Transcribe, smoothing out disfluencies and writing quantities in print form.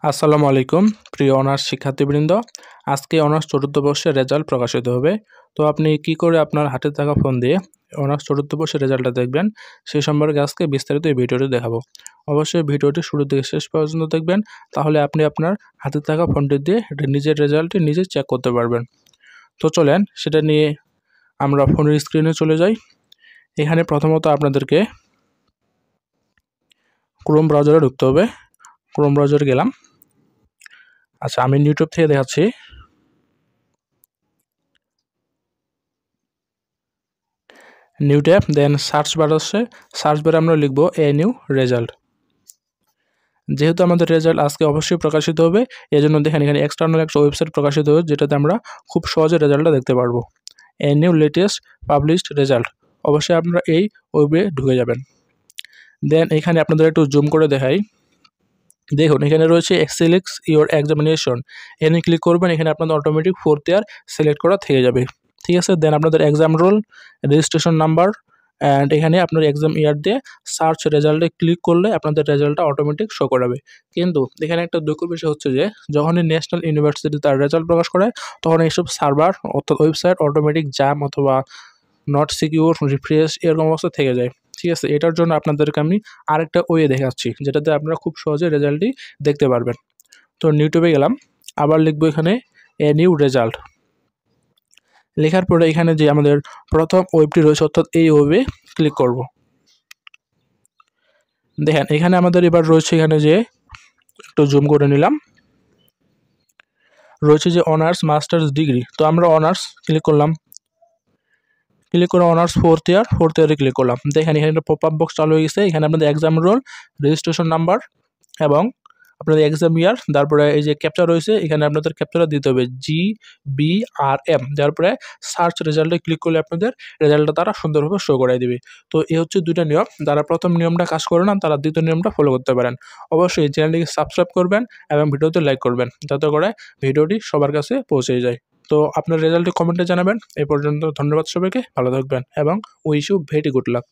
আসসালামু আলাইকুম প্রিয় অনার্স শিক্ষার্থীবৃন্দ। আজকে অনার্স চতুর্থ বর্ষের রেজাল্ট প্রকাশিত হবে। তো আপনি কি করে আপনার হাতে থাকা ফোন দিয়ে অনার্স চতুর্থ বর্ষের রেজাল্টটা দেখবেন সেই সম্পর্কে আজকে বিস্তারিত এই ভিডিওটি দেখাবো। অবশ্যই ভিডিওটি শুরু থেকে শেষ পর্যন্ত দেখবেন, তাহলে আপনি আপনার হাতে থাকা ফোনটি দিয়ে নিজের রেজাল্টটি নিজে চেক করতে পারবেন। তো চলেন সেটা নিয়ে আমরা ফোনের স্ক্রিনে চলে যাই। এখানে প্রথমত আপনাদেরকে ক্রোম ব্রাউজারে ঢুকতে হবে। ক্রোম ব্রাউজারে গেলাম। আচ্ছা, আমি ইউটিউব থেকে দেখাচ্ছি। নিউ ট্যাব, দেন সার্চ বার আসছে। সার্চ বারে আমরা লিখব নিউ রেজাল্ট। যেহেতু আমাদের রেজাল্ট আজকে অবশ্যই প্রকাশিত হবে, এই জন্য দেখেন এখানে এক্সটার্নাল একটা ওয়েবসাইট প্রকাশিত হবে, যেটাতে আমরা খুব সহজে রেজাল্টটা দেখতে পারবো। নিউ লেটেস্ট পাবলিশড রেজাল্ট, অবশ্যই আপনারা এই ওয়েবে ঢুকে যাবেন। দেন এখানে আপনাদের একটু জুম করে দেখাই। দেখুন এখানে রয়েছে সিলেক্ট ইওর এক্সামিনেশন, এখানে ক্লিক করবেন। এখানে আপনাদের অটোমেটিক 4th ইয়ার সিলেক্ট করা থেকে যাবে, ঠিক আছে। দেন আপনাদের exam role, registration number, and এখানে আপনার এক্সাম ইয়ার দিয়ে সার্চ রেজাল্টে ক্লিক করলে আপনাদের রেজাল্টটা অটোমেটিক শো করাবে। কিন্তু এখানে একটা দুঃখের বিষয় হচ্ছে যে যখনই ন্যাশনাল ইউনিভার্সিটি তার রেজাল্ট প্রকাশ করে, তখন এইসব সার্ভার অর্থাৎ ওয়েবসাইট অটোমেটিক জ্যাম অথবা নট সিকিউর, রিফ্রেশ এরকম অবস্থা থেকে যায়, ঠিক আছে। এটার জন্য আপনাদেরকে আমি আরেকটা ওয়ে দেখাচ্ছি, যেটাতে আপনারা খুব সহজে রেজাল্টটি দেখতে পারবেন। তো ইউটিউবে গেলাম, আবার লিখবো এখানে নিউ রেজাল্ট। লেখার পরে এখানে যে আমাদের প্রথম ওয়েবটি রয়েছে অর্থাৎ এই ওয়েবে ক্লিক করব। দেখেন এখানে আমাদের এবার রয়েছে, এখানে যে একটু জুম করে নিলাম, রয়েছে যে অনার্স মাস্টার্স ডিগ্রি। তো আমরা অনার্স ক্লিক করলাম, ক্লিক করে অনার্স 4th ইয়ারে ক্লিক করলাম। দেখেন এখানে একটা পপ আপ বক্স চালু হয়ে গেছে। এখানে আপনাদের এক্সাম রোল, রেজিস্ট্রেশন নাম্বার এবং আপনাদের এক্সাম ইয়ার, তারপরে এই যে ক্যাপচা রয়েছে, এখানে আপনাদের ক্যাপচাটা দিতে হবে GBRM। দেওয়ার পরে সার্চ রেজাল্টে ক্লিক করলে আপনাদের রেজাল্টটা তারা সুন্দরভাবে শো করাই দেবে। তো এই হচ্ছে দুইটা নিয়ম। যারা প্রথম নিয়মটা কাজ করে না, তারা দ্বিতীয় নিয়মটা ফলো করতে পারেন। অবশ্যই চ্যানেলটিকে সাবস্ক্রাইব করবেন এবং ভিডিওতে লাইক করবেন, যাতে করে ভিডিওটি সবার কাছে পৌঁছে যায়। তো আপনার রেজাল্টটি কমেন্টে জানাবেন। এই পর্যন্ত ধন্যবাদ সবাইকে, ভালো থাকবেন এবং wish you very good lakh.